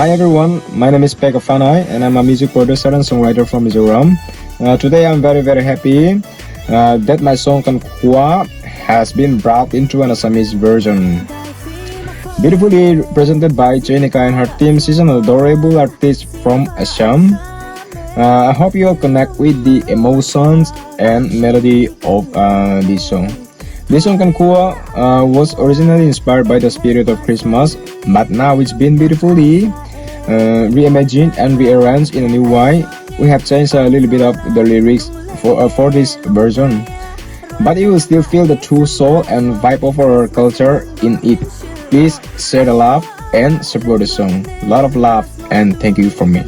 Hi everyone, my name is Peka Fanai and I'm a music producer and songwriter from Mizoram. Today I'm very happy that my song Khua has been brought into an Assamese version. Beautifully presented by Chayanika and her team. She's an adorable artist from Assam. I hope you all connect with the emotions and melody of this song. This song Khua was originally inspired by the spirit of Christmas, but now it's been beautifully reimagined and rearranged in a new way. We have changed a little bit of the lyrics for this version, but you will still feel the true soul and vibe of our culture in it. Please share the love and support the song. A lot of love and thank you from me.